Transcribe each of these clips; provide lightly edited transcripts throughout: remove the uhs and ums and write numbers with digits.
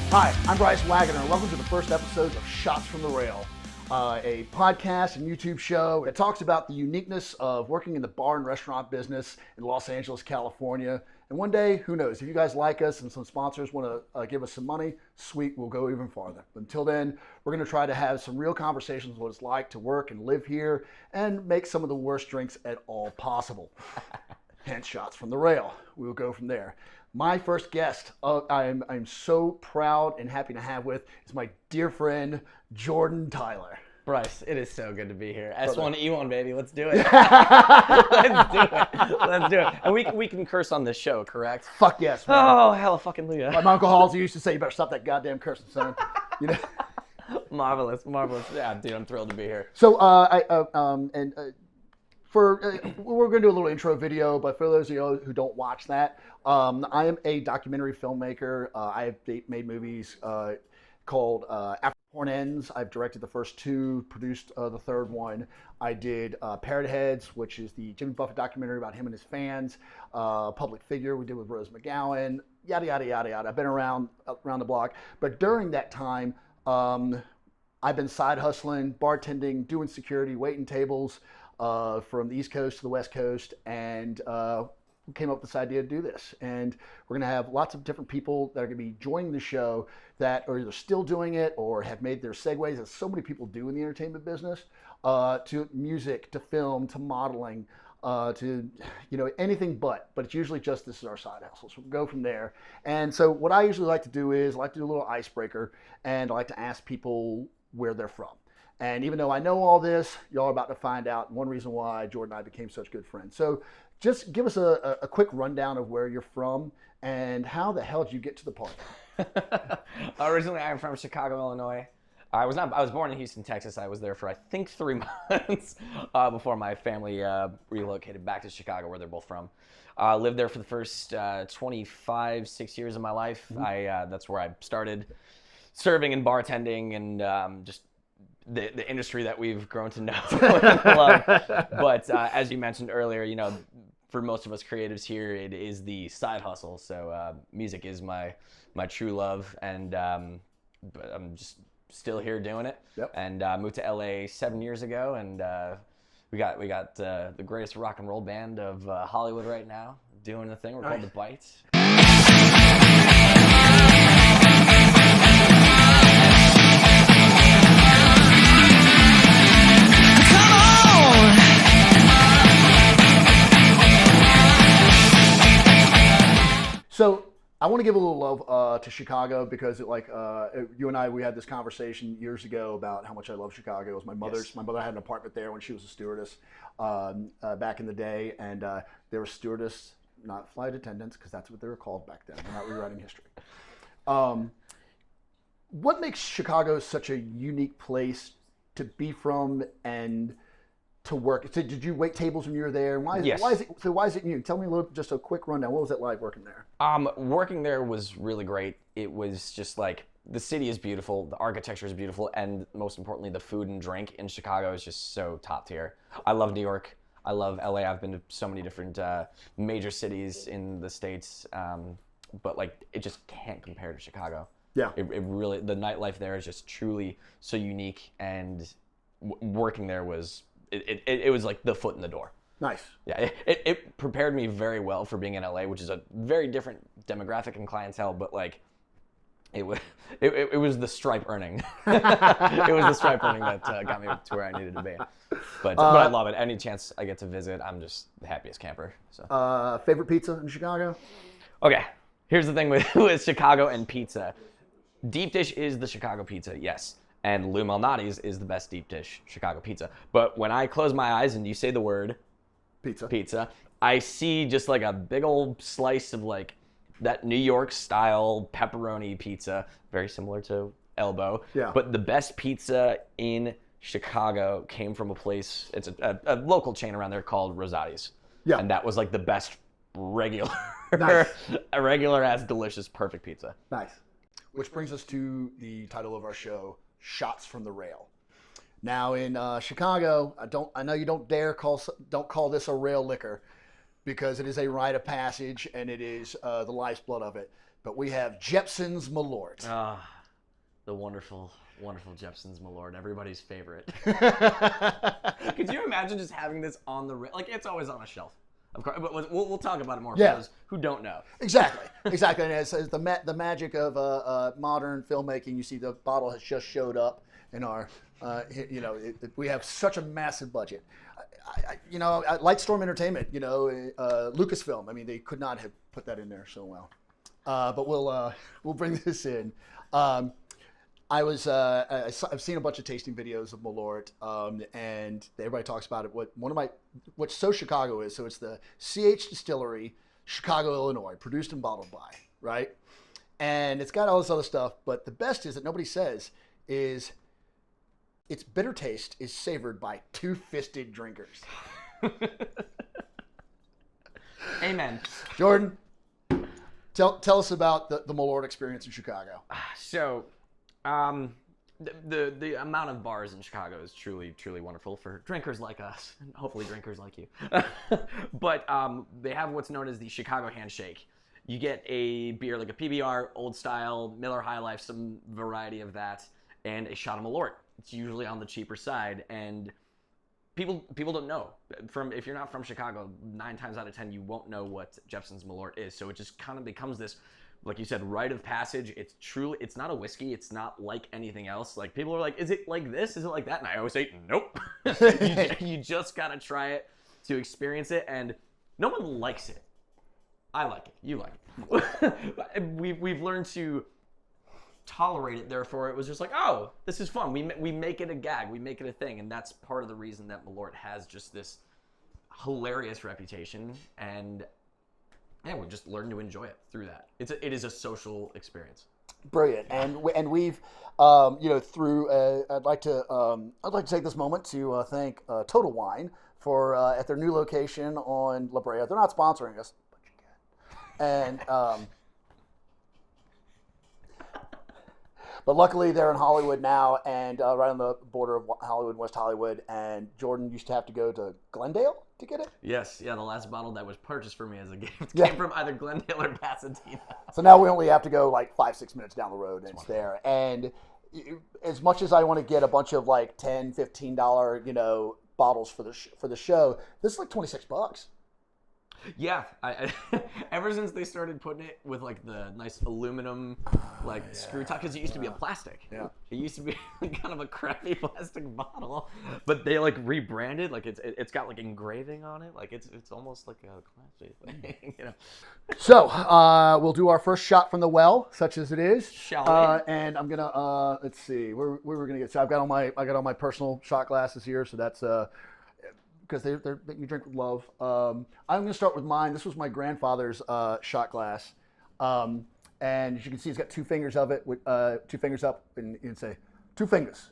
Hi, I'm Bryce Wagoner, and welcome to the first episode of Shots from the Rail, a podcast and YouTube show that talks about the uniqueness of working in the bar and restaurant business in Los Angeles, California. And one day, who knows, if you guys like us and some sponsors want to give us some money, sweet, we'll go even farther. But until then, we're going to try to have some real conversations on what it's like to work and live here and make some of the worst drinks at all possible. Hence, Shots from the Rail. We will go from there. My first guest, I'm so proud and happy to have with, is my dear friend, Jordan Tyler. Bryce, it is so good to be here. S1E1, baby. Let's do it. Let's do it. Let's do it. And we can curse on this show, correct? Fuck yes, man. Oh, hella fucking Luya. My Uncle Halsey used to say, you better stop that goddamn cursing, son. You know? Marvelous, marvelous. Yeah, dude, I'm thrilled to be here. So, we're going to do a little intro video, but for those of you who don't watch that, I am a documentary filmmaker. I have made movies called After Porn Ends. I've directed the first two, produced the third one. I did Parrot Heads, which is the Jimmy Buffett documentary about him and his fans. Public Figure we did with Rose McGowan, yada, yada, yada, yada. I've been around the block. But during that time, I've been side hustling, bartending, doing security, waiting tables, from the East Coast to the West Coast, and we came up with this idea to do this. And we're going to have lots of different people that are going to be joining the show that are either still doing it or have made their segues, as so many people do in the entertainment business, to music, to film, to modeling, to anything but it's usually just this is our side hustle. So we'll go from there. And so what I usually like to do is I like to do a little icebreaker, and I like to ask people where they're from. And even though I know all this, y'all are about to find out one reason why Jordan and I became such good friends. So just give us a quick rundown of where you're from and how the hell did you get to the party? Originally, I'm from Chicago, Illinois. I was born in Houston, Texas. I was there for, I think, 3 months before my family relocated back to Chicago, where they're both from. Lived there for the first 6 years of my life. Mm-hmm. That's where I started serving and bartending and just the industry that we've grown to know and love. But as you mentioned earlier, for most of us creatives here, it is the side hustle. So music is my true love, and but I'm just still here doing it. Yep. And moved to LA 7 years ago, and we got the greatest rock and roll band of Hollywood right now doing the thing. We're called The Bites. So I want to give a little love to Chicago because you and I, we had this conversation years ago about how much I love Chicago. It was my mother's. Yes. My mother had an apartment there when she was a stewardess back in the day, and they were stewardess, not flight attendants, because that's what they were called back then. We're not rewriting history. What makes Chicago such a unique place to be from and to work? So did you wait tables when you were there? Yes. Why is it new? Tell me just a quick rundown. What was it like working there? Working there was really great. It was just like, the city is beautiful, the architecture is beautiful, and most importantly, the food and drink in Chicago is just so top tier. I love New York. I love LA. I've been to so many different major cities in the States, but it just can't compare to Chicago. Yeah. It really, the nightlife there is just truly so unique, and working there was, it was like the foot in the door. Nice. Yeah, it prepared me very well for being in LA, which is a very different demographic and clientele, but it was the stripe earning. It was the stripe earning that got me to where I needed to be. But I love it. Any chance I get to visit, I'm just the happiest camper. So. Favorite pizza in Chicago? Okay, here's the thing with Chicago and pizza. Deep dish is the Chicago pizza, yes. And Lou Malnati's is the best deep dish Chicago pizza. But when I close my eyes and you say the word pizza, I see just a big old slice of that New York style pepperoni pizza, very similar to Elbow. Yeah. But the best pizza in Chicago came from a place, it's a local chain around there called Rosati's. Yeah. And that was the best regular, nice. A regular ass delicious, perfect pizza. Nice. Which brings us to the title of our show, Shots from the Rail. Now in Chicago, I know you don't call this a rail liquor, because it is a rite of passage and it is the lifeblood of it. but we have Jeppson's Malort. Ah, the wonderful, wonderful Jeppson's Malort, everybody's favorite. Could you imagine just having this on the like? It's always on a shelf. Of course, but we'll talk about it more for those who don't know. Exactly. And as the magic of modern filmmaking, you see the bottle has just showed up in our, we have such a massive budget. Lightstorm Entertainment, Lucasfilm. I mean, they could not have put that in there so well. But we'll bring this in. I've seen a bunch of tasting videos of Malort, and everybody talks about it. What So Chicago is. So it's the CH Distillery, Chicago, Illinois, produced and bottled by, right? And it's got all this other stuff, but the best is that nobody says is its bitter taste is savored by two-fisted drinkers. Amen. Jordan, tell us about the Malort experience in Chicago. So, the amount of bars in Chicago is truly, truly wonderful for drinkers like us, and hopefully drinkers like you. But they have what's known as the Chicago Handshake. You get a beer like a PBR, Old Style, Miller High Life, some variety of that, and a shot of Malort. It's usually on the cheaper side, and people don't know. If you're not from Chicago, 9 times out of 10 you won't know what Jeppson's Malort is. So it just kind of becomes this, like you said, rite of passage. It's not a whiskey. It's not like anything else. Like, people are like, is it like this? Is it like that? And I always say, nope. you just gotta try it to experience it, and no one likes it. I like it. You like it. We've learned to tolerate it. Therefore, it was just like, oh, this is fun. We make it a gag. We make it a thing, and that's part of the reason that Malort has just this hilarious reputation, and we just learn to enjoy it through that. It is a social experience. Brilliant, and we've I'd like to take this moment to thank Total Wine for at their new location on La Brea. They're not sponsoring us, but you can. And but luckily they're in Hollywood now, and right on the border of Hollywood and West Hollywood. And Jordan used to have to go to Glendale to get it. Yes, the last bottle that was purchased for me as a gift came from either Glendale or Pasadena. So now we only have to go like 5-6 minutes down the road, and it's there. And as much as I want to get a bunch of like $10, $15, bottles for the show, this is like $26. Yeah, I ever since they started putting it with like the nice aluminum screw top, because it used to be a plastic. Yeah, it used to be kind of a crappy plastic bottle, but they like rebranded. Like it's got like engraving on it. Like it's almost like a classy thing, So we'll do our first shot from the well, such as it is. Shall we? And I'm gonna let's see where we're gonna get. So I got all my personal shot glasses here. So that's because they're making me drink with love. I'm going to start with mine. This was my grandfather's shot glass. And as you can see, it's got 2 fingers of it, with 2 fingers up, and you can say, 2 fingers.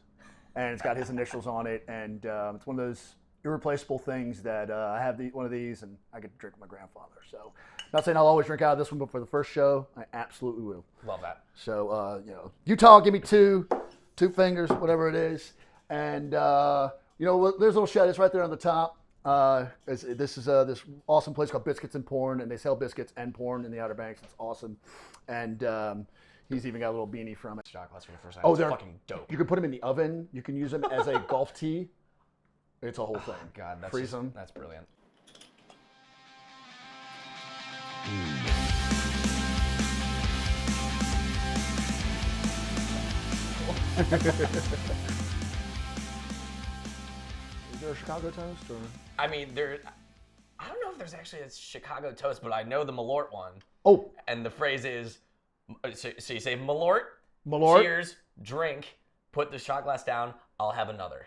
And it's got his initials on it. And it's one of those irreplaceable things that I have one of these, and I get to drink with my grandfather. So not saying I'll always drink out of this one, but for the first show, I absolutely will. Love that. So, Utah, give me 2 fingers, whatever it is. And, there's a little shed. It's right there on the top. This is this awesome place called Biscuits and Porn, and they sell biscuits and porn in the Outer Banks. It's awesome. And he's even got a little beanie from it. Shot glass for the first time. Oh, they're fucking dope. You can put them in the oven. You can use them as a golf tee. It's a whole thing. God, freeze them. That's brilliant. Is there a Chicago toast? Or? I mean, I don't know if there's actually a Chicago toast, but I know the Malort one. Oh. And the phrase is, so you say Malort, Malort, cheers, drink, put the shot glass down, I'll have another.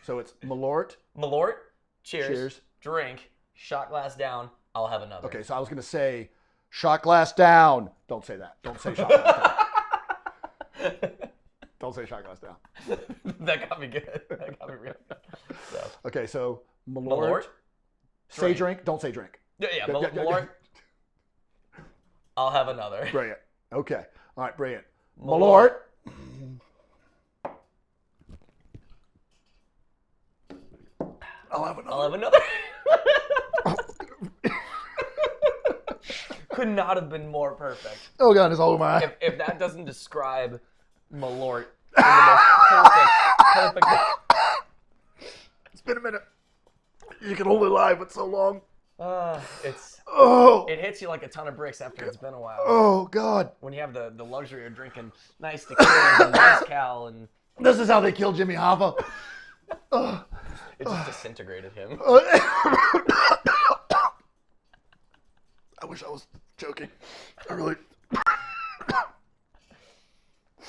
So it's Malort. Malort, cheers, drink, shot glass down, I'll have another. Okay, so I was going to say shot glass down. Don't say that. Don't say shot glass down. Don't say shot glass down. That got me good. That got me real good. So. Okay, so Malort. Say drink. Don't say drink. Yeah, Malort. I'll have another. Brilliant. Okay. All right, brilliant. Malort. I'll have another. I'll have another. Could not have been more perfect. Oh God, it's all over my eye. If that doesn't describe Malort in the most perfect. It's been a minute. You can only lie but so long. It hits you like a ton of bricks after it's been a while. Oh God. When you have the luxury of drinking nice tequila and mezcal and This is how they killed Jimmy Hoffa. it just disintegrated him. I wish I was joking. I really.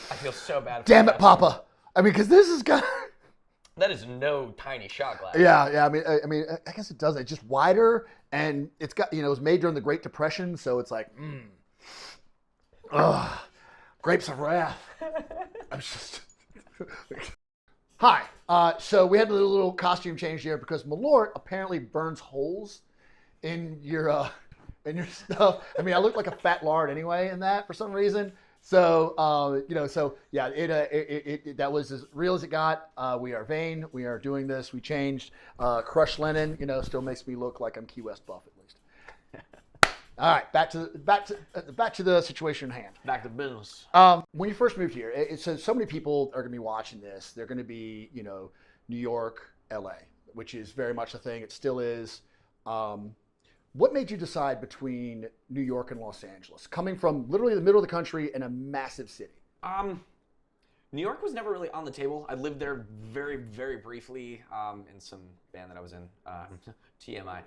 I feel so bad. Damn it, Papa. I mean, because this is kind of... That is no tiny shot glass. Yeah. I guess it does. It's just wider, and it's got, it was made during the Great Depression, so it's like, grapes of wrath. I'm just. Hi. So we had a little costume change here because Malort apparently burns holes in your stuff. I mean, I look like a fat lard anyway in that for some reason. So, that was as real as it got. We are vain. We are doing this. We changed. Crushed linen, still makes me look like I'm Key West buff at least. All right, back to the situation at hand. Back to business. When you first moved here, so many people are going to be watching this. They're going to be, New York, LA, which is very much a thing. It still is. What made you decide between New York and Los Angeles, coming from literally the middle of the country in a massive city? New York was never really on the table. I lived there very, very briefly in some band that I was in, TMI.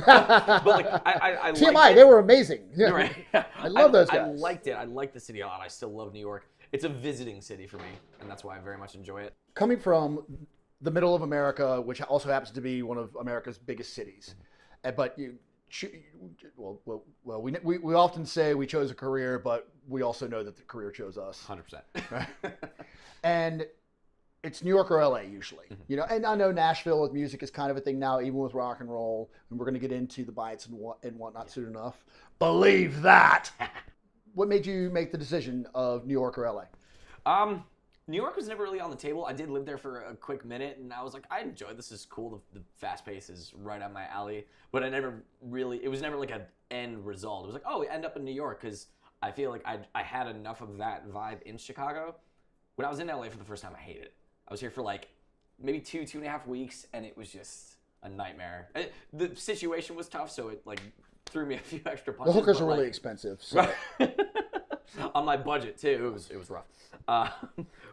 But like, I TMI, they were amazing. Yeah. Right. I love those guys. I liked it. I liked the city a lot. I still love New York. It's a visiting city for me, and that's why I very much enjoy it. Coming from the middle of America, which also happens to be one of America's biggest cities, but we often say we chose a career, but we also know that the career chose us. 100%. Right? And it's New York or LA usually, and I know Nashville with music is kind of a thing now, even with rock and roll, and we're going to get into the bites and whatnot soon enough. Believe that. What made you make the decision of New York or LA? New York was never really on the table. I did live there for a quick minute, and I was like, I enjoy this. Is cool. The fast pace is right up my alley. But it was never like an end result. It was like, oh, we end up in New York, because I feel like I had enough of that vibe in Chicago. When I was in LA for the first time, I hated it. I was here for like maybe 2.5 weeks, and it was just a nightmare. The situation was tough, so it like threw me a few extra punches. The hookers are really expensive. So. Right. On my budget too, it was rough.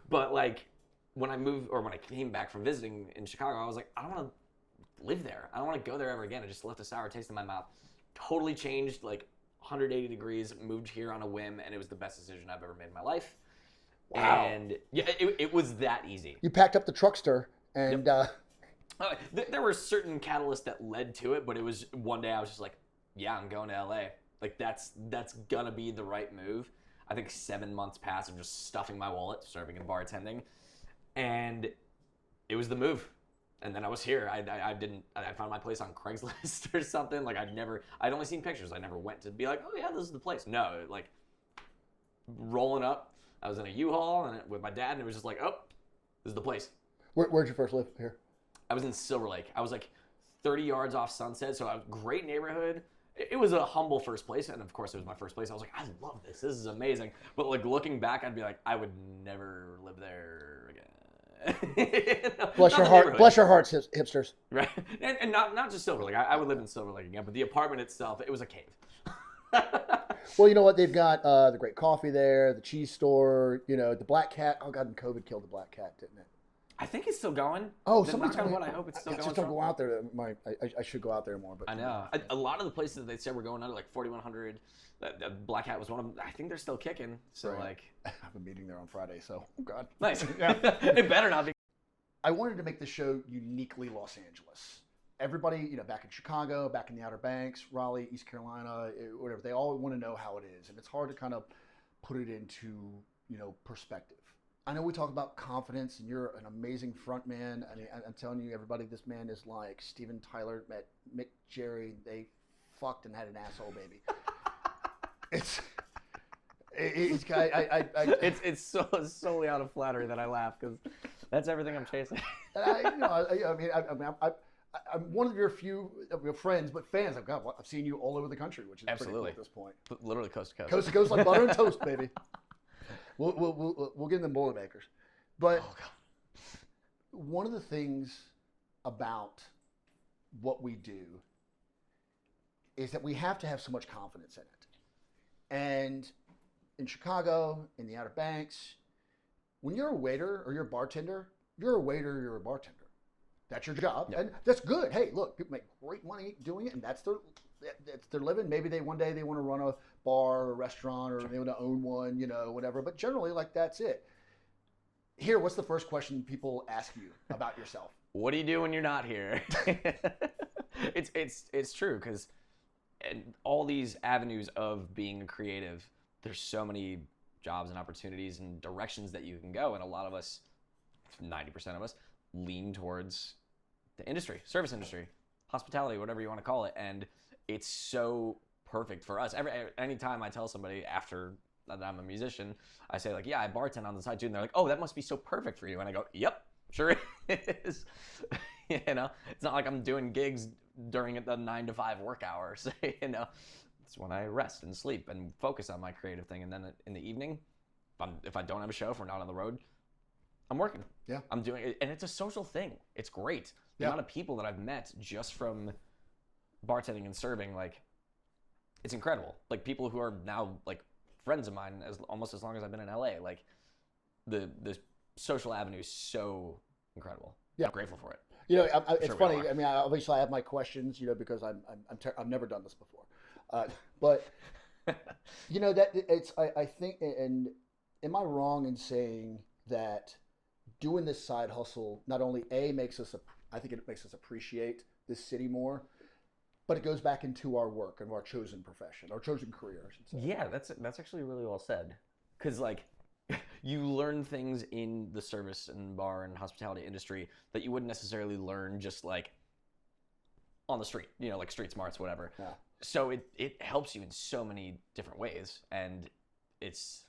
But like when I came back from visiting in Chicago, I was like, I don't want to live there. I don't want to go there ever again. I just left a sour taste in my mouth. Totally changed, like 180 degrees. Moved here on a whim, and it was the best decision I've ever made in my life. Wow. And yeah, it was that easy. You packed up the truckster and. Yep. There were certain catalysts that led to it, but it was one day I was just like, yeah, I'm going to LA. Like that's gonna be the right move. I think 7 months passed of just stuffing my wallet, serving and bartending, and it was the move. And then I was here. I found my place on Craigslist or something. Like I'd only seen pictures. I never went to be like, oh yeah, this is the place. No, like rolling up. I was in a U-Haul and with my dad, and it was just like, oh, this is the place. Where'd you first live here? I was in Silver Lake. I was like 30 yards off Sunset, so a great neighborhood. It was a humble first place, and of course it was my first place. I was like, I love this. This is amazing. But like looking back, I'd be like, I would never live there again. Bless your heart. Bless your hearts, hipsters. Right, and not just Silver Lake. I would live in Silver Lake again, but the apartment itself, it was a cave. Well, you know what? They've got the great coffee there, the cheese store, the Black Cat. Oh, God, and COVID killed the Black Cat, didn't it? I think it's still going. Oh, somebody told me. I hope it's still going. I just don't go out there. I should go out there more. But I know. A lot of the places that they said were going under, like 4100, Black Hat was one of them. I think they're still kicking. So, like. I have a meeting there on Friday, so, oh, God. Nice. Yeah. It better not be. I wanted to make the show uniquely Los Angeles. Everybody, back in Chicago, back in the Outer Banks, Raleigh, East Carolina, whatever, they all want to know how it is. And it's hard to kind of put it into, perspective. I know we talk about confidence, and you're an amazing front man. I mean, I'm telling you, everybody, this man is like Steven Tyler met Mick Jerry. They fucked and had an asshole baby. It's solely out of flattery that I laugh, because that's everything I'm chasing. I'm one of your few of your friends, but fans. I've seen you all over the country, which is pretty cool at this point. Literally coast to coast. Coast to coast, like butter and toast, baby. We'll get them Boilermakers. But one of the things about what we do is that we have to have so much confidence in it. And in Chicago, in the Outer Banks, when you're a waiter or you're a bartender, you're a waiter, you're a bartender. That's your job, and that's good. Hey, look, people make great money doing it, and that's their living. Maybe one day they want to run a bar or a restaurant, or they want to own one, whatever. But generally, like, that's it. Here, what's the first question people ask you about yourself? What do you do when you're not here? It's true, because all these avenues of being creative, there's so many jobs and opportunities and directions that you can go, and a lot of us, 90% of us, lean towards the industry, service industry, hospitality, whatever you want to call it. And it's so perfect for us. Anytime I tell somebody after that I'm a musician, I say, like, yeah, I bartend on the side too. And they're like, oh, that must be so perfect for you. And I go, yep, sure is. It's not like I'm doing gigs during the 9 to 5 work hours. It's when I rest and sleep and focus on my creative thing. And then in the evening, if I don't have a show, if we're not on the road, I'm working. Yeah. I'm doing it. And it's a social thing. It's great. The amount of people that I've met just from bartending and serving, like, it's incredible. Like, people who are now, like, friends of mine almost as long as I've been in LA. Like, the social avenue is so incredible. Yeah. I'm grateful for it. It's funny. I mean, obviously I have my questions, because I've never done this before. But that it's, I think, and am I wrong in saying that doing this side hustle not only makes us, I think it makes us appreciate this city more, but it goes back into our work and our chosen profession, our chosen career, I should say. Yeah, that's actually really well said. Because, like, you learn things in the service and bar and hospitality industry that you wouldn't necessarily learn just, like, on the street, like street smarts, whatever. Yeah. So it helps you in so many different ways, and it's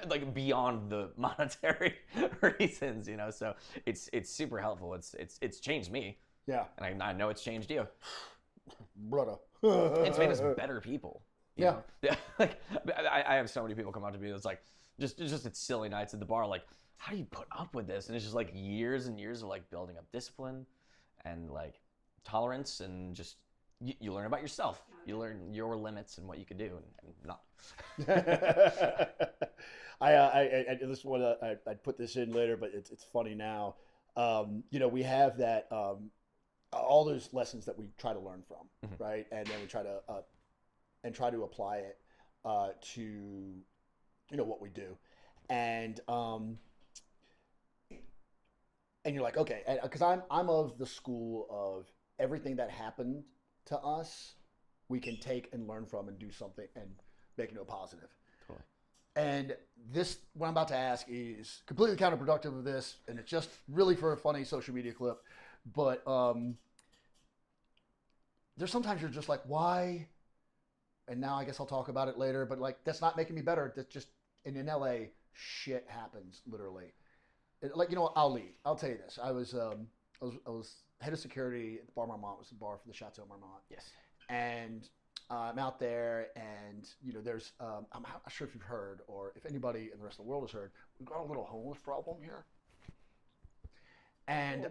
like beyond the monetary reasons, so it's super helpful. It's changed me. Yeah. And I know it's changed you. Brother. It's made us better people. Yeah. Like, I have so many people come up to me that's like, just at silly nights at the bar, like, how do you put up with this? And it's just like years and years of, like, building up discipline and, like, tolerance, and just you learn about yourself. You learn your limits and what you can do and not. I just want to. I'd put this in later, but it's funny now. We have that all those lessons that we try to learn from, right? And then we try to apply it to what we do, and you're like, okay, because I'm of the school of everything that happened to us, we can take and learn from and do something and make it positive. Totally. And this, what I'm about to ask, is completely counterproductive of this, and it's just really for a funny social media clip. But there's sometimes you're just like, why? And now I guess I'll talk about it later. But, like, that's not making me better. That's just, and in LA, shit happens literally. I'll lead. I'll tell you this. I was head of security at the bar Marmont. Was the bar for the Chateau Marmont. Yes. And I'm out there, and there's I'm not sure if you've heard, or if anybody in the rest of the world has heard, we've got a little homeless problem here. And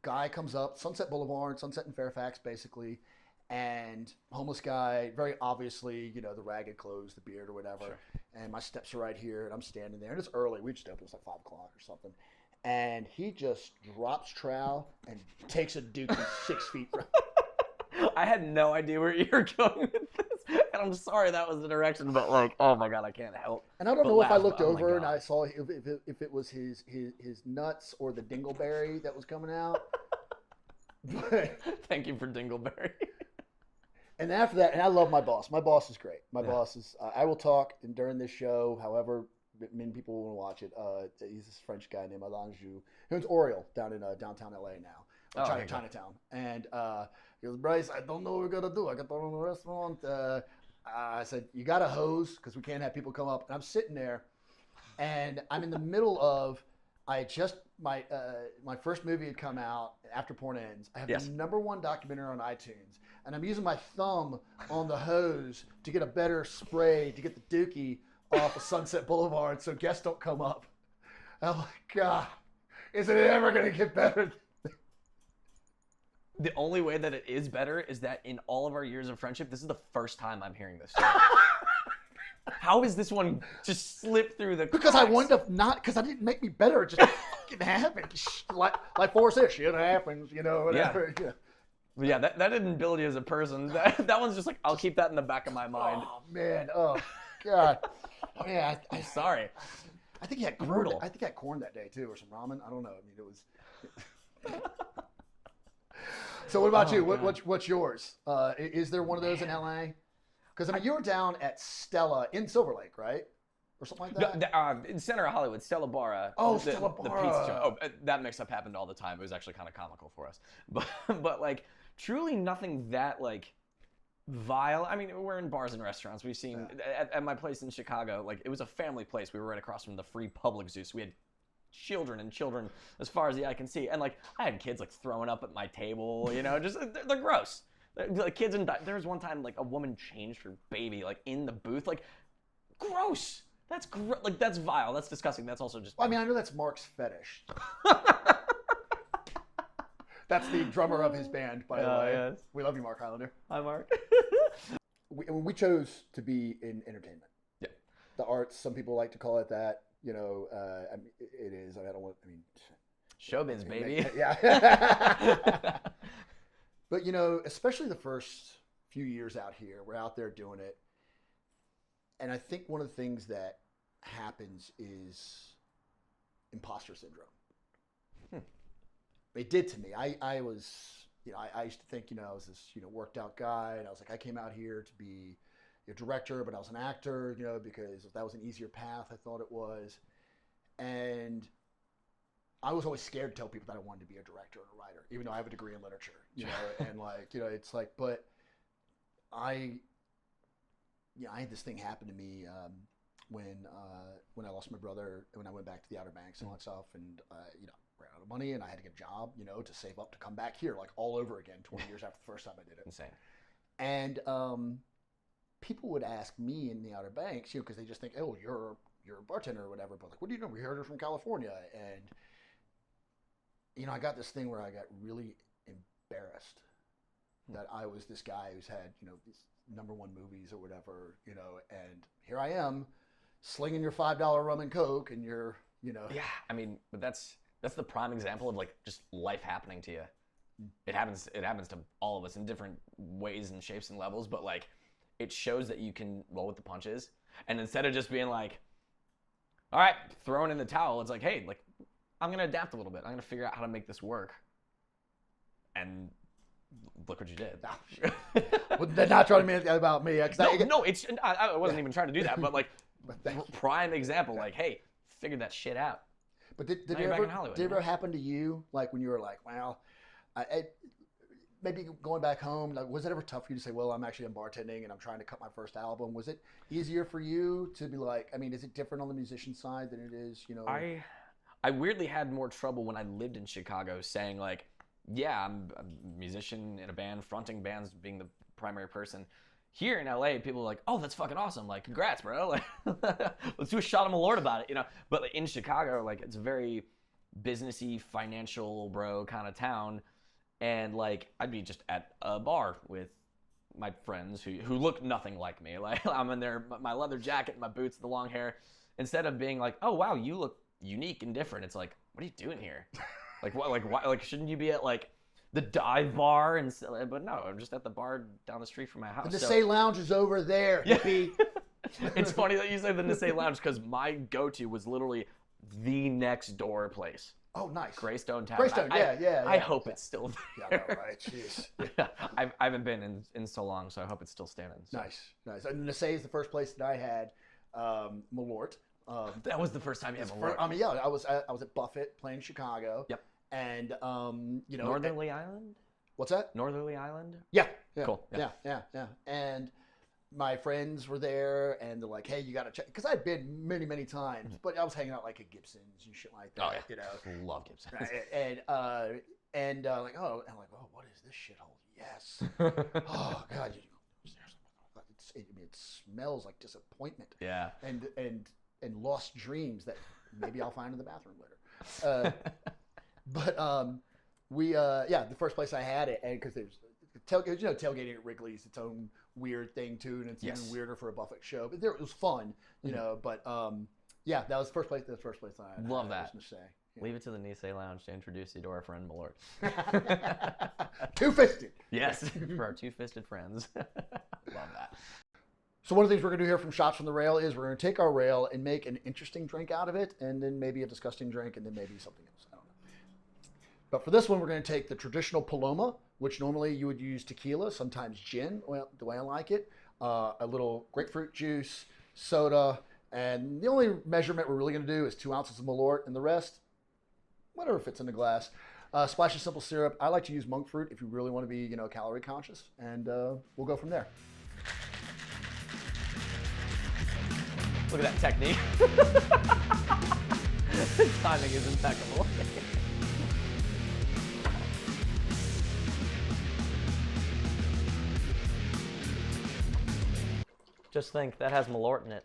guy comes up, Sunset Boulevard, Sunset and Fairfax, basically, and homeless guy, very obviously, the ragged clothes, the beard or whatever. Sure. And my steps are right here, and I'm standing there, and it's early. We just opened, it was like 5 o'clock or something. And he just drops trowel and takes a dookie 6 feet from. I had no idea where you were going with this, and I'm sorry that was the direction, but, like, oh my god, I can't help. And I don't know if I looked over and I saw if it was his nuts or the dingleberry that was coming out. But, thank you for dingleberry. And after that, and I love my boss. My boss is great. My boss is. I will talk during this show, however many people will watch it. He's this French guy named Alain Jou, who owns Oriole down in downtown LA now, Chinatown. And he goes, Bryce, I don't know what we're gonna do. I got to run the restaurant. I said, you got a hose because we can't have people come up. And I'm sitting there, and I'm in the middle of. I just my first movie had come out after Porn Ends. I have Yes. the #1 documentary on iTunes, and I'm using my thumb on the hose to get a better spray to get the dookie off of Sunset Boulevard so guests don't come up. And I'm like, God, is it ever gonna get better? The only way that it is better is that in all of our years of friendship, this is the first time I'm hearing this story. How is this one just slipped through the Because I cracks? wanted to not, because I didn't make me better. It just fucking happened. Like Forrest said, shit happens, whatever. Yeah. Yeah, that didn't build you as a person. That one's just like, I'll keep that in the back of my mind. Oh man, oh God, man. I'm sorry. I think he had corn. Brutal. I think he had corn that day too, or some ramen. I don't know. I mean, it was. So what about you? What's yours? Is there one of those in LA? Because I mean, you were down at Stella in Silver Lake, right, or something like that. In center of Hollywood, Stella Barra. Oh, the, Stella the Barra. pizza joint. Oh, that mix-up happened all the time. It was actually kind of comical for us, but like truly nothing that like vile. I mean, we're in bars and restaurants. We've seen at my place in Chicago, like it was a family place. We were right across from the free public zoo. So we had children as far as the eye can see, and like I had kids like throwing up at my table. Just they're gross. Like kids and there was one time like a woman changed her baby like in the booth. Like gross. That's like that's vile. That's disgusting. That's also just. Well, I mean, I know that's Mark's fetish. That's the drummer of his band, by the way. Yes. We love you, Mark Highlander. Hi, Mark. We chose to be in entertainment. Yeah. The arts. Some people like to call it that. I mean, it is. I don't want. I mean. Showbiz, baby. Yeah. But especially the first few years out here, we're out there doing it, and I think one of the things that happens is imposter syndrome. It did to me. I was, I used to think, I was this, worked out guy, and I was like, I came out here to be a director, but I was an actor, because that was an easier path. I thought it was, and I was always scared to tell people that I wanted to be a director and a writer, even though I have a degree in literature, and like, it's like, but I had this thing happen to me when I lost my brother, when I went back to the Outer Banks and all that stuff, and ran out of money, and I had to get a job, to save up to come back here, like all over again, 20 years after the first time I did it. Insane. And people would ask me in the Outer Banks, because they just think, oh, you're a bartender or whatever, but like, what do you know? We heard her from California, and I got this thing where I got really embarrassed that I was this guy who's had, these #1 movies or whatever, and here I am slinging your $5 rum and Coke, and you're, Yeah, I mean, but that's the prime example of like just life happening to you. It happens to all of us in different ways and shapes and levels, but like it shows that you can roll with the punches. And instead of just being like, all right, throwing in the towel, it's like, hey, like I'm going to adapt a little bit. I'm going to figure out how to make this work. And look what you did. Well, they're not trying to make that about me. No, I wasn't even trying to do that, but like prime example, like, hey, figure that shit out. But did Now it you're back ever, in Hollywood, did it ever happen to you, like when you were like, well, maybe going back home, like, was it ever tough for you to say, well, I'm actually in bartending and I'm trying to cut my first album? Was it easier for you to be like, I mean, is it different on the musician side than it is, I weirdly had more trouble when I lived in Chicago saying like, yeah, I'm a musician in a band, fronting bands, being the primary person. Here in LA, people are like, oh, that's fucking awesome. Like, congrats, bro. Like, let's do a shot of Malort about it, But like, in Chicago, like, it's a very businessy, financial, bro kind of town. And like, I'd be just at a bar with my friends who look nothing like me. Like, I'm in there, my leather jacket, my boots, the long hair. Instead of being like, oh, wow, you look unique and different. It's like, what are you doing here? Like, what? Like, why? Like, shouldn't you be at like the dive bar? But no, I'm just at the bar down the street from my house. The Say Lounge is over there, hippie. It's funny that you say the Say Lounge because my go-to was literally the next door place. Oh, nice. Greystone Tavern. Greystone, yeah. I hope it's still there. Yeah, no, right. Jeez. I haven't been in so long, so I hope it's still standing. So. Nice. And Say is the first place that I had Malort. That was the first time you had Malort. I mean, yeah, I was at Buffett playing Chicago. Yep. And Northerly Island. What's that? Northerly Island. Yeah. Cool. Yeah. And my friends were there, and they're like, "Hey, you got to check," because I'd been many, many times, but I was hanging out like at Gibson's and shit like that. Oh, yeah. You know, Love Gibson. and like, oh, and I'm like, oh, what is this shithole? Yes. Oh God, it smells like disappointment. Yeah. And lost dreams that maybe I'll find in the bathroom later. The first place I had it, and because there's tailgating at Wrigley's its own weird thing too, and it's even weirder for a Buffett show. But it was fun, you know. But that was the first place. That's the first place I had. Love that. I was gonna say. Yeah. Leave it to the Nice Lounge to introduce you to our friend Malort. Two-fisted. Yes, for our two-fisted friends. Love that. So one of the things we're going to do here from Shots from the Rail is we're going to take our rail and make an interesting drink out of it, and then maybe a disgusting drink, and then maybe something else. I don't know. But for this one, we're going to take the traditional Paloma, which normally you would use tequila, sometimes gin, the way I like it, a little grapefruit juice, soda, and the only measurement we're really going to do is 2 ounces of Malort, and the rest, whatever fits in the glass. Splash of simple syrup. I like to use monk fruit if you really want to be, calorie conscious, and we'll go from there. Look at that technique. Timing is impeccable. Just think, that has Malort in it.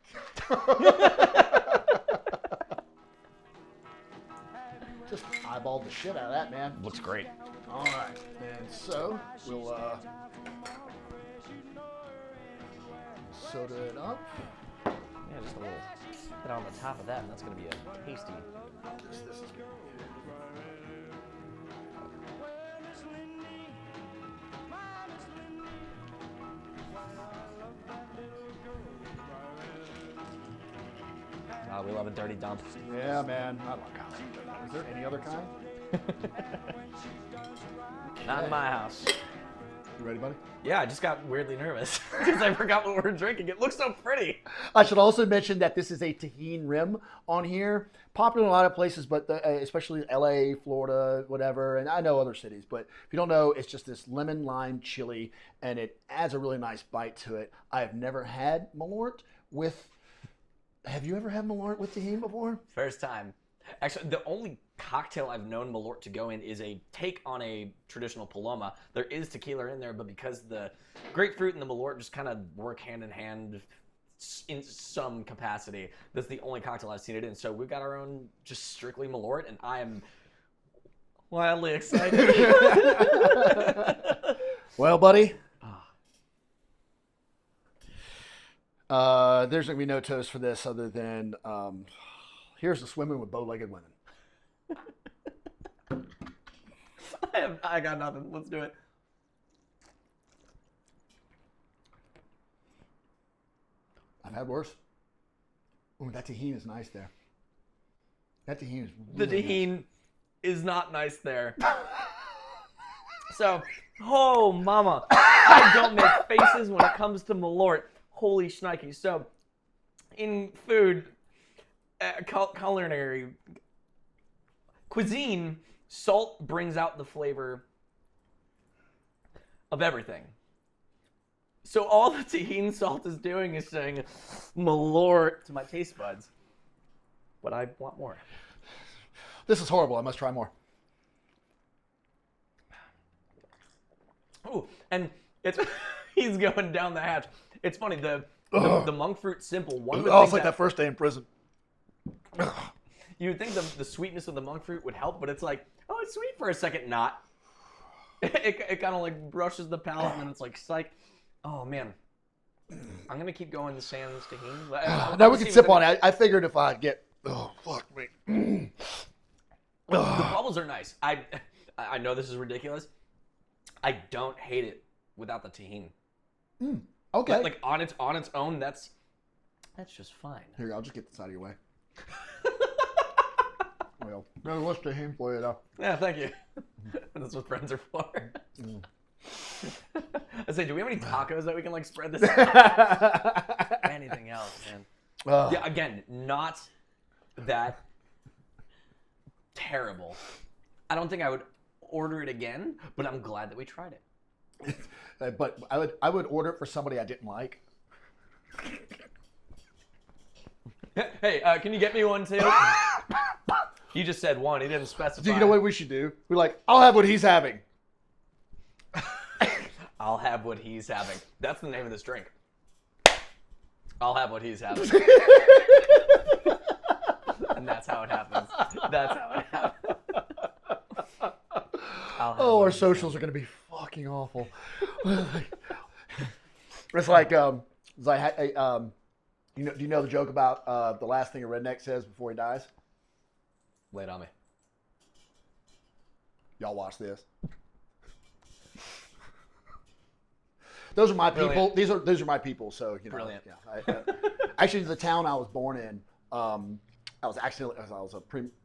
Just eyeballed the shit out of that, man. Looks great. All right, and so we'll soda it up. Yeah, just a little bit on the top of that, and that's going to be a tasty. This is good. We love a dirty dump. Yeah, man. I love kind. Is there any other kind? Not in my house. You ready, buddy? Yeah, I just got weirdly nervous because I forgot what we're drinking. It looks so pretty. I should also mention that this is a tahini rim on here. Popular in a lot of places, but especially LA, Florida, whatever, and I know other cities. But if you don't know, it's just this lemon lime chili, and it adds a really nice bite to it. I have never had Malort with. Have you ever had Malort with tahini before? First time. Actually, the only cocktail I've known Malort to go in is a take on a traditional Paloma. There is tequila in there, but because the grapefruit and the Malort just kind of work hand in hand in some capacity, that's the only cocktail I've seen it in. So we've got our own just strictly Malort, and I am wildly excited. Well, buddy. There's going to be no toast for this other than here's the swimming with bow-legged women. I got nothing. Let's do it. I've had worse. Ooh, that tahini is nice there. That tahini is really the tahini nice. Is not nice there. So, oh, mama. I don't make faces when it comes to Malort. Holy shnikey. So, in food, culinary, cuisine, salt brings out the flavor of everything. So all the tahini salt is doing is saying Malort to my taste buds. But I want more. This is horrible. I must try more. Ooh, and it's he's going down the hatch. It's funny, the monk fruit simple. One would it's think like that first day in prison. You would think the sweetness of the monk fruit would help, but it's like, oh, it's sweet for a second, not. It kind of like brushes the palate, and then it's like, psych. Oh, man. I'm going to keep going the sans tahini. Now we can sip on it. I figured if I get... Oh, fuck me. The bubbles are nice. I know this is ridiculous. I don't hate it without the tahini. Okay. Like on its own, that's just fine. Here, I'll just get this out of your way. Well, no, let's tahini for you though. Yeah, thank you. That's what friends are for. I say, do we have any tacos that we can like spread this out? Anything else, man? Yeah, again, not that terrible. I don't think I would order it again, but I'm glad that we tried it. But I would order it for somebody I didn't like. Hey, can you get me one too? He just said one. He didn't specify. Do you know what we should do? We're like, I'll have what he's having. I'll have what he's having. That's the name of this drink. I'll have what he's having. And that's how it happens. That's how it happens. Oh, our socials are going to be fucking awful. It's like, do you know the joke about the last thing a redneck says before he dies? Lay it on me. Y'all watch this. Those are my people. Brilliant. These are my people. So you know. Brilliant. Yeah. Actually, the town I was born in, I was a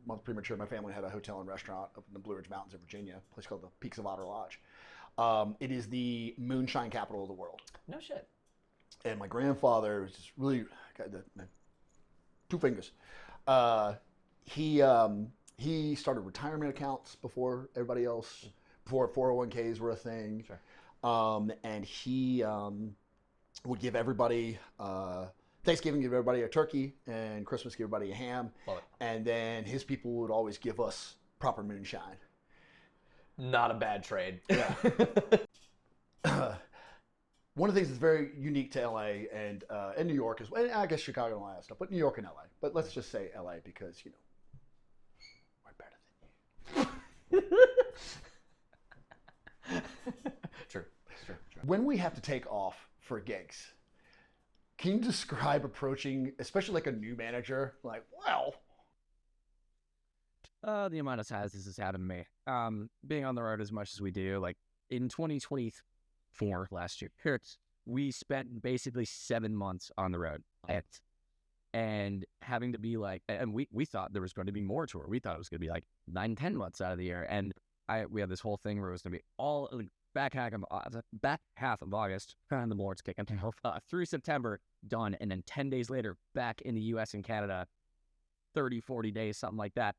month premature. My family had a hotel and restaurant up in the Blue Ridge Mountains of Virginia, a place called the Peaks of Otter Lodge. It is the moonshine capital of the world. No shit. And my grandfather was just really got two fingers. He started retirement accounts before everybody else, before 401ks were a thing. Sure. And he would give everybody Thanksgiving, give everybody a turkey, and Christmas, give everybody a ham. Love it. And then his people would always give us proper moonshine. Not a bad trade. Yeah. One of the things that's very unique to LA and New York is, and I guess Chicago and all that stuff, but New York and LA. But let's just say LA because, you know, we're better than you. True. When we have to take off for gigs, can you describe approaching, especially like a new manager, like, well... The amount of times this has happened to me. Being on the road as much as we do, like in 2024, last year, we spent basically 7 months on the road. And having to be like, and we thought there was going to be more tour. We thought it was going to be like 9-10 months out of the year. And we had this whole thing where it was going to be all like, back half of August, and the Malort's kicking through September, done. And then 10 days later, back in the US and Canada, 30, 40 days, something like that.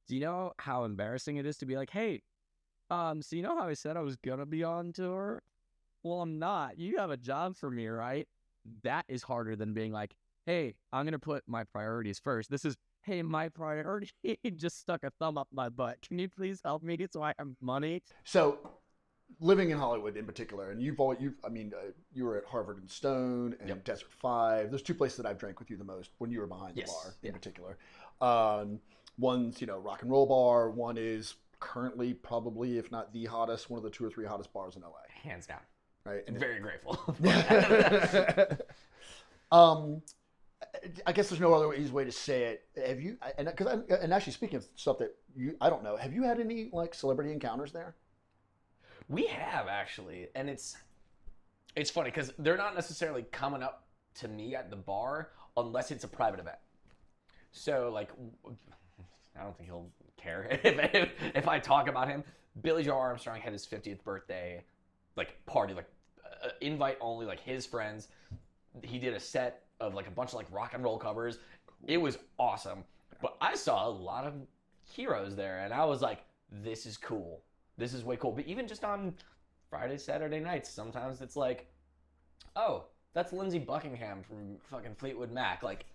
Do you know how embarrassing it is to be like, hey, so you know how I said I was going to be on tour? Well, I'm not. You have a job for me, right? That is harder than being like, hey, I'm going to put my priorities first. This is, hey, my priority just stuck a thumb up my butt. Can you please help me so I have money? So, living in Hollywood in particular, and you were at Harvard and Stone and Yep. Desert 5. There's two places that I've drank with you the most when you were behind the Yes. bar in Yeah. particular. One's, Rock and Roll Bar. One is currently probably, if not the hottest, one of the 2 or 3 hottest bars in LA. Hands down. Right? And Very grateful. I guess there's no other easy way to say it. Have you? And actually, speaking of stuff that I don't know, have you had any like celebrity encounters there? We have actually, and it's funny because they're not necessarily coming up to me at the bar unless it's a private event. So like, I don't think he'll care if I talk about him. Billie Joe Armstrong had his 50th birthday, like party, like invite only, like his friends. He did a set of like a bunch of like rock and roll covers. It was awesome. But I saw a lot of heroes there, and I was like, this is cool. This is way cool. But even just on Friday, Saturday nights, sometimes it's like, oh, that's Lindsey Buckingham from fucking Fleetwood Mac. Like,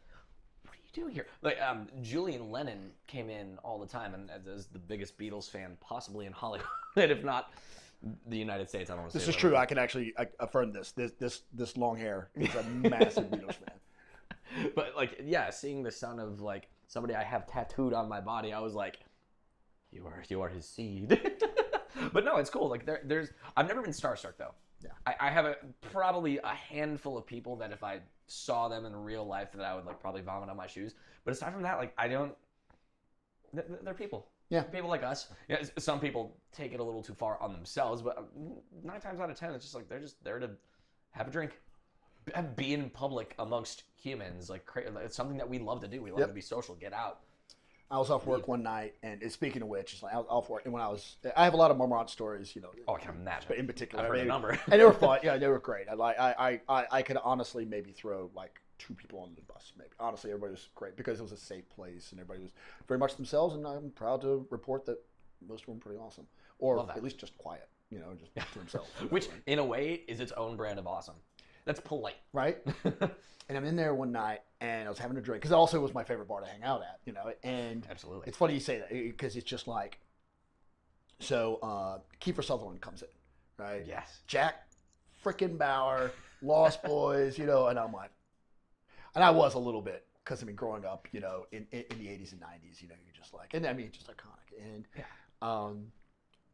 what are you doing here? Like, Julian Lennon came in all the time, and as the biggest Beatles fan possibly in Hollywood, if not the United States. I don't want to say This is true. I can actually affirm this. This long hair is a massive Beatles fan. But like, yeah, seeing the son of like somebody I have tattooed on my body, I was like, you are his seed. But no, it's cool. Like there's I've never been starstruck though. Yeah. I have probably a handful of people that if I saw them in real life that I would like probably vomit on my shoes. But aside from that, like I don't. They're people. Yeah. People like us. Yeah. Some people take it a little too far on themselves, but 9 times out of 10, it's just like they're just there to have a drink, be in public amongst humans. Like it's something that we love to do. We love to be social, get out. I was off work one night, and speaking of which, it's like I was off work, and I have a lot of Marmont stories, Oh, I can imagine. but in particular, I've heard the number. and they were fun. Yeah, they were great. I could honestly maybe throw like 2 people on the bus. Maybe honestly, everybody was great because it was a safe place, and everybody was very much themselves. And I'm proud to report that most of them were pretty awesome, or at least just quiet. Just to themselves. Which, in a way, is its own brand of awesome. That's polite. right? And I'm in there one night, and I was having a drink because it also was my favorite bar to hang out at, And Absolutely. it's funny you say that because it's just like, so Kiefer Sutherland comes in, right? Yes. Jack frickin' Bauer, Lost Boys, and I'm like, and I was a little bit because I mean, growing up, in the 80s and 90s, you're just like, and I mean, just iconic. And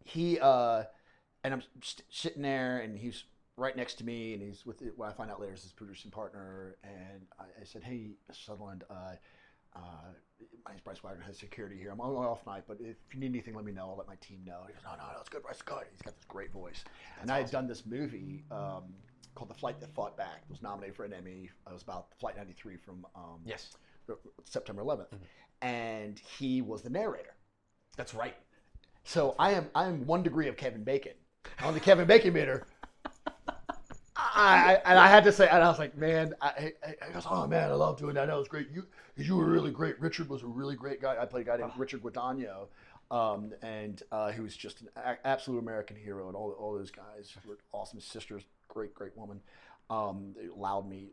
he and I'm sitting there, and he's right next to me, and he's with what I find out later is his producing partner. And I said, "Hey, Sutherland, my name's Bryce Wagoner, has security here. I'm on my off night, but if you need anything, let me know. I'll let my team know." He goes, "No, it's good, Bryce, it's good." He's got this great voice. And I had done this movie called The Flight That Fought Back. It was nominated for an Emmy. It was about Flight 93 from Yes. September 11th, and he was the narrator. That's right. So I'm 1 degree of Kevin Bacon on the Kevin Bacon meter. I had to say, and I was like, man, I goes, "Oh man, I love doing that. That was great. You were really great. Richard was a really great guy. I played a guy named Richard Guadagno, and he was just an absolute American hero. And all those guys were awesome. His sister's great woman. They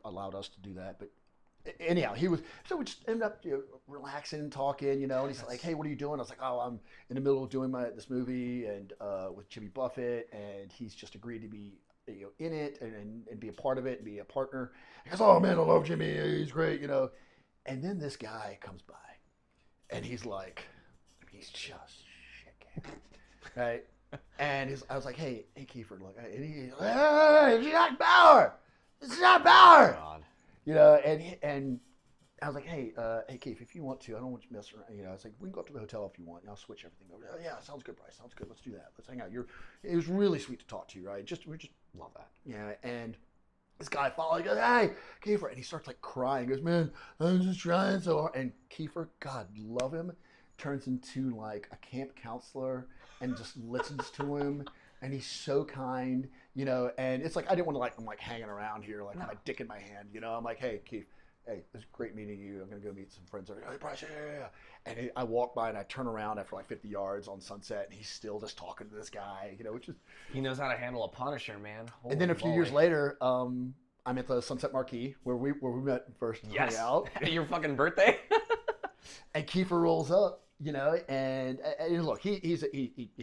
allowed us to do that. But anyhow, so we just ended up relaxing and talking, and he's like, "Hey, what are you doing?" I was like, "Oh, I'm in the middle of doing this movie and with Jimmy Buffett, and he's just agreed to be." In it and be a part of it and be a partner. He goes, "Oh man, I love Jimmy. He's great, And then this guy comes by, and he's like, he's just shit, right? And I was like, "Hey, Kiefer," look, and he's like, "Hey, it's not Bauer. It's not Bauer." God. And I was like, "Hey, Kiefer, if you want to, I don't want you to mess around. I was like, we can go up to the hotel if you want. I'll switch everything over." "Oh, yeah, sounds good, Bryce. Sounds good. Let's do that. Let's hang out." It was really sweet to talk to you, right? We just Love that. Yeah, and this guy followed. He goes, "Hey, Kiefer," and he starts like crying. He goes, "Man, I'm just trying so hard." And Kiefer, God love him, turns into like a camp counselor and just listens to him. And he's so kind, And it's like I didn't want to I'm like hanging around here like with my dick in my hand, I'm like, "Hey, Keith. Hey, it's great meeting you. I'm gonna go meet some friends." "Hey, Bryce, yeah. And I walk by and I turn around after like 50 yards on Sunset, and he's still just talking to this guy, which is. He knows how to handle a Punisher, man. Holy And then a few years moly. later, I'm at the Sunset Marquee where we met first. Yes. Hung out. Your fucking birthday. And Kiefer rolls up, and look, he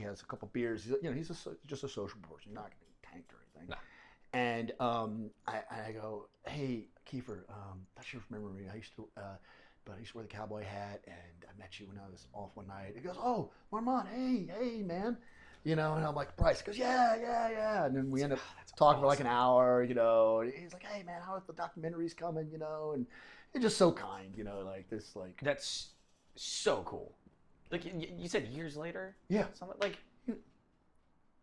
has a couple beers. He's just a social person. He's not gonna be tanked or anything. No. And I go, "Hey, Kiefer, not sure if you remember me. I used to wear the cowboy hat, and I met you when I was off one night." He goes, "Oh, Marmont, hey, man." And I'm like, "Bryce." He goes, yeah. And then we end up talking for like an hour, And he's like, "Hey, man, how are the documentaries coming, And he's just so kind, like this, like. That's so cool. Like you said, years later. Yeah. Something like.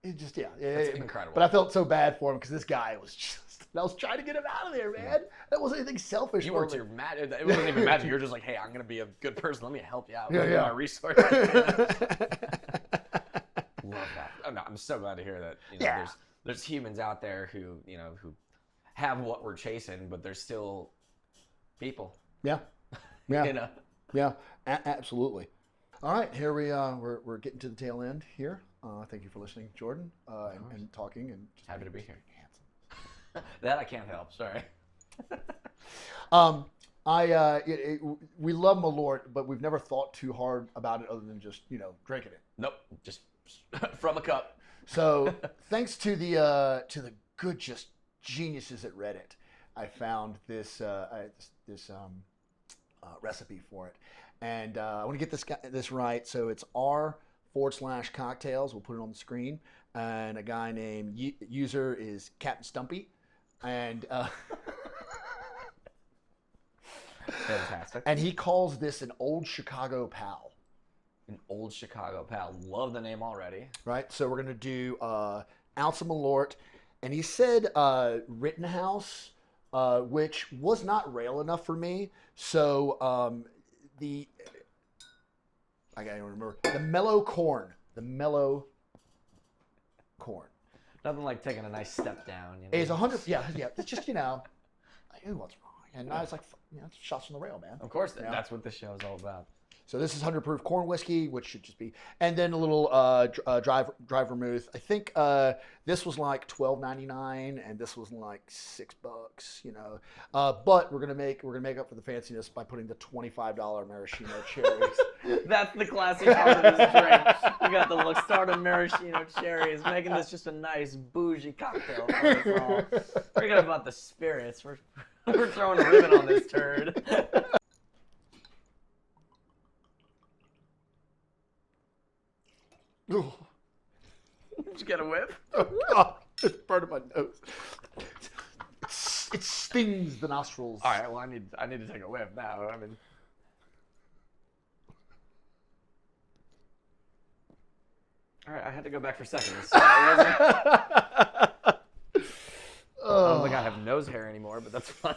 It just, That's incredible. But I felt so bad for him because this guy was just, I was trying to get him out of there, man. That wasn't anything selfish. You weren't mad. It wasn't even magic. You're just like, "Hey, I'm gonna be a good person. Let me help you out. Yeah. My resources." Love that. Oh, no, I'm so glad to hear that. There's humans out there who who have what we're chasing, but they're still people. Yeah. Yeah, absolutely. All right, here we are. We're getting to the tail end here. Thank you for listening, Jordan, and talking and just Happy to be here. Handsome. That I can't help. Sorry. We love Malort, but we've never thought too hard about it other than just drinking it. Nope. Just from a cup. So thanks to the good just geniuses at Reddit, I found this recipe for it, and I want to get this right. So it's r/cocktails. We'll put it on the screen, and a guy named user is Captain Stumpy, and Fantastic. and he calls this an old Chicago pal. An old Chicago pal. Love the name already. Right. So we're gonna do ounce of Malort, and he said Rittenhouse, which was not rail enough for me. So I gotta remember the mellow corn. Nothing like taking a nice step down. It's 100. Yeah. It's just what's wrong, and I was like, it's shots on the rail, man. Of course, that's what this show is all about. So this is 100 proof corn whiskey, which should just be, and then a little dry vermouth. I think this was like $12.99, and this was like $6. You know, but we're gonna make up for the fanciness by putting the $25 maraschino cherries. That's the classy part of this drink. We got the Luxardo maraschino cherries, making this just a nice bougie cocktail for us all. Forget about the spirits. We're throwing a ribbon on this turd. Ooh. Did you get a whiff? Oh God, it's part of my nose. It stings the nostrils. All right, well, I need to take a whiff now. I mean, all right, I had to go back for seconds. So I don't think I have nose hair anymore, but that's fine.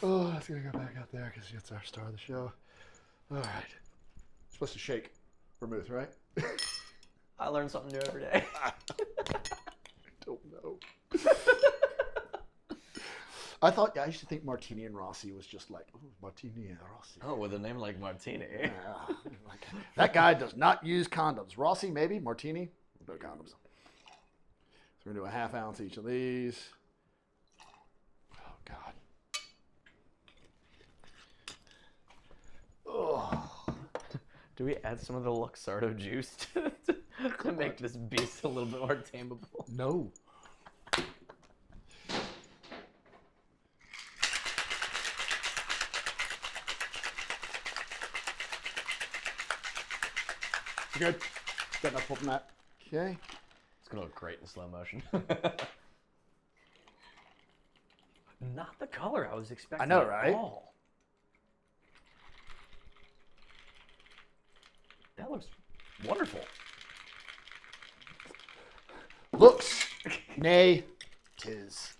Oh, let's gonna go back out there because it's our star of the show. All right, supposed to shake vermouth, right? I learn something new every day. I don't know. I used to think Martini and Rossi was just like, ooh, Martini and Rossi. Oh, with a name like Martini. Yeah, like, that guy does not use condoms. Rossi, maybe. Martini, no condoms. So we're going to do a half ounce each of these. Oh, God. Oh. Do we add some of the Luxardo juice to make this beast a little bit more tameable? No. You good? Got enough from that. Okay. It's gonna look great in slow motion. Not the color I was expecting. I know, right? At all. That looks wonderful. Looks, nay, tis.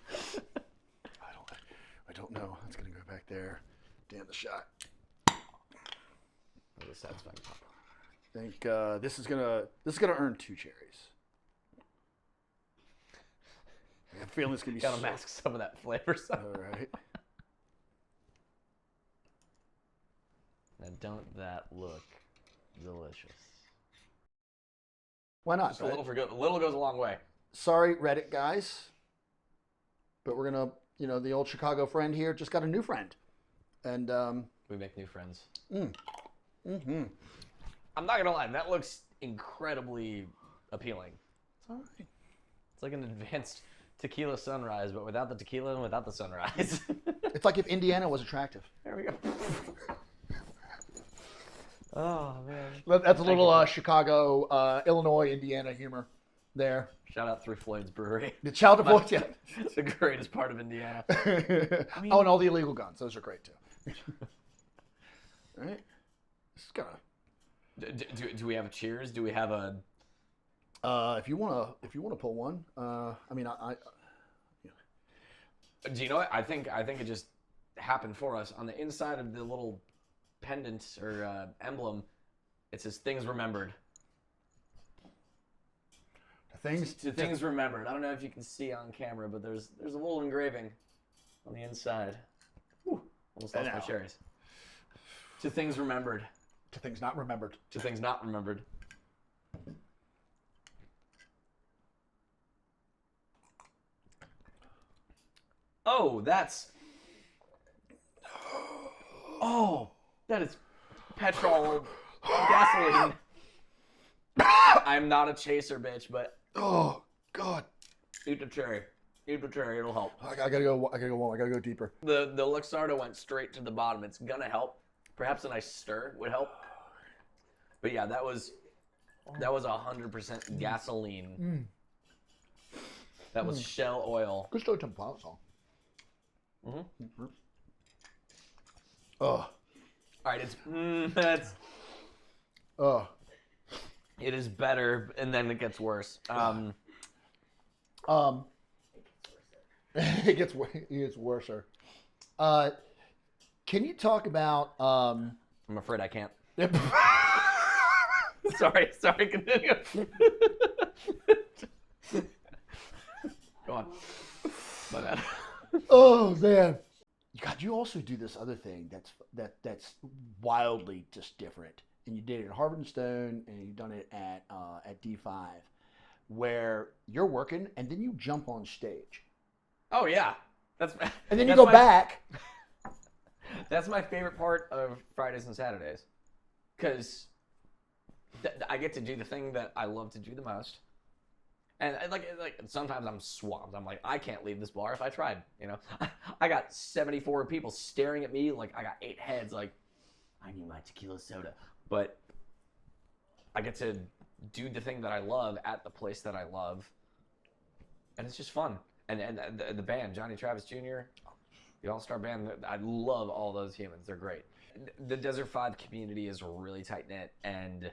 I don't know. It's gonna go back there. Damn the shot. That was satisfying pop. I think this is gonna earn 2 cherries. I have a feeling it's gonna be. Gotta mask some of that flavor. All right. Now, don't that look delicious? Why not? Just a little for good. A little goes a long way. Sorry, Reddit guys, but we're gonna, the old Chicago friend here just got a new friend, and We make new friends. mm-hmm. I'm not gonna lie, that looks incredibly appealing. It's all right. It's like an advanced tequila sunrise, but without the tequila and without the sunrise. It's like if Indiana was attractive. There we go. Oh man. That's a little Chicago, Illinois, Indiana humor there. Shout out Three Floyds Brewery. The Child of Voice, yeah. It's the greatest part of Indiana. Oh, and all the illegal guns; those are great too. All right, this is kind of. Do we have a cheers? Do we have a? If you wanna pull one, I mean, Do you know what? I think it just happened for us. On the inside of the little pendant or emblem, it says "Things Remembered." Things remembered. I don't know if you can see on camera, but there's a little engraving on the inside. Whew, almost lost my cherries. To things remembered. To things not remembered. To things not remembered. Oh, that's. Oh, that is petrol, gasoline. I'm not a chaser, bitch, but. Oh God. Eat the cherry. Eat the cherry. It'll help. I gotta go. I gotta go deeper. The Luxardo went straight to the bottom. It's gonna help. Perhaps a nice stir would help. But yeah, that was 100% gasoline. That was shell oil. Good story to the plow song. Mm-hmm. Oh. All right, Oh. it is better, and then it gets worse. It gets worse. Can you talk about? I'm afraid I can't. Sorry, continue. Go on. My bad. Oh man, God! You also do this other thing that's wildly just different. and you did it at Harvard and Stone, and you've done it at D5, where you're working and then you jump on stage. Oh yeah, and then you go back. That's my favorite part of Fridays and Saturdays, because I get to do the thing that I love to do the most. And like sometimes I'm swamped. I'm like, I can't leave this bar if I tried. You know, I got 74 people staring at me like I got 8 heads. Like, I need my tequila soda. But I get to do the thing that I love at the place that I love, and it's just fun. And the band, Johnny Travis Jr., the All-Star Band, I love all those humans. They're great. The Desert 5 community is really tight-knit, and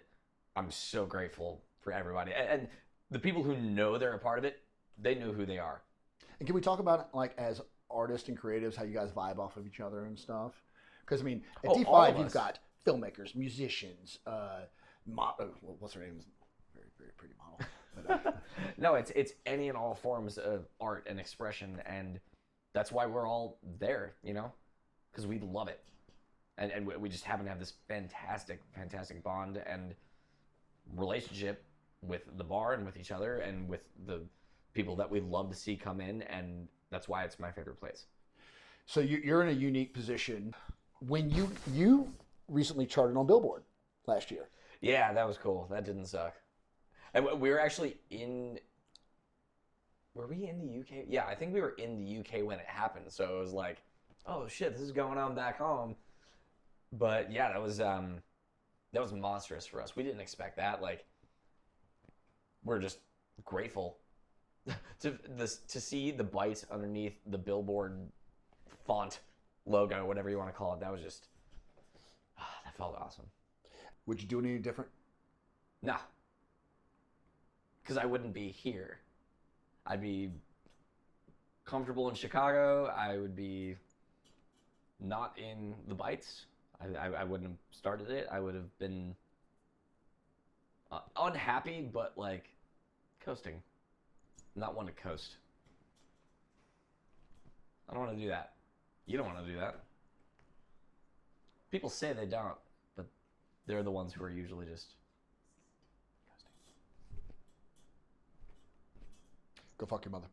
I'm so grateful for everybody. And the people who know they're a part of it, they know who they are. And can we talk about, like, as artists and creatives, how you guys vibe off of each other and stuff? Because, I mean, at D5, you've got filmmakers, musicians, what's her name? Very, very pretty model. But, no, it's any and all forms of art and expression, and that's why we're all there, you know? Because we love it. And we just happen to have this fantastic, fantastic bond and relationship with the bar and with each other and with the people that we love to see come in, and that's why it's my favorite place. So you're in a unique position. When you recently charted on Billboard last year. Yeah, that was cool. That didn't suck. And we were actually were we in the UK? Yeah, I think we were in the UK when it happened. So it was like, oh shit, this is going on back home. But yeah, that was monstrous for us. We didn't expect that. Like, we're just grateful to see the bite underneath the Billboard font logo, whatever you want to call it. That was just that felt awesome. Would you do it any different? Nah, because I wouldn't be here. I'd be comfortable in Chicago. I would be not in the bites. I wouldn't have started it. I would have been unhappy, but like coasting. Not one to coast. I don't want to do that. You don't want to do that. People say they don't, but they're the ones who are usually just coasting. Go fuck your mother.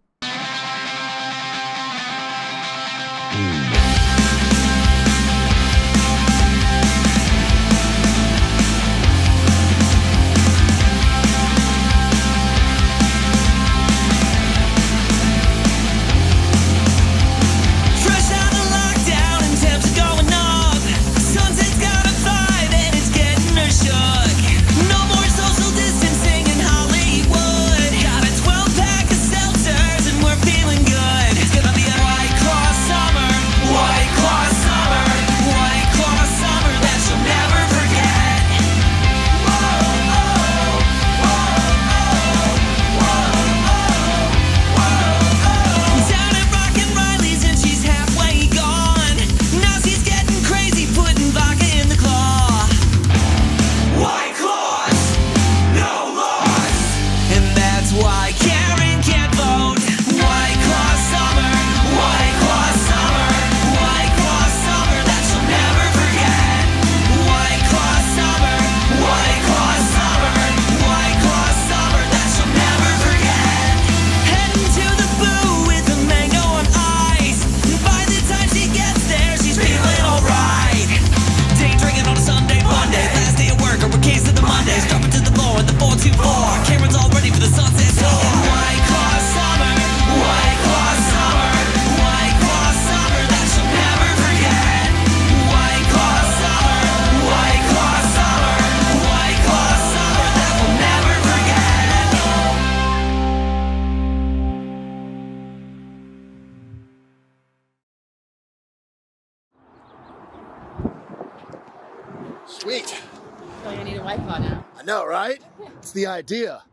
Sweet. I feel like I need a White Claw now. I know, right? It's the idea.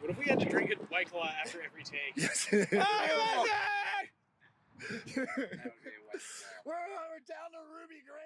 What if we had to drink a White Claw after every take? Yes. That would be a White Claw. We're down to Ruby Gray.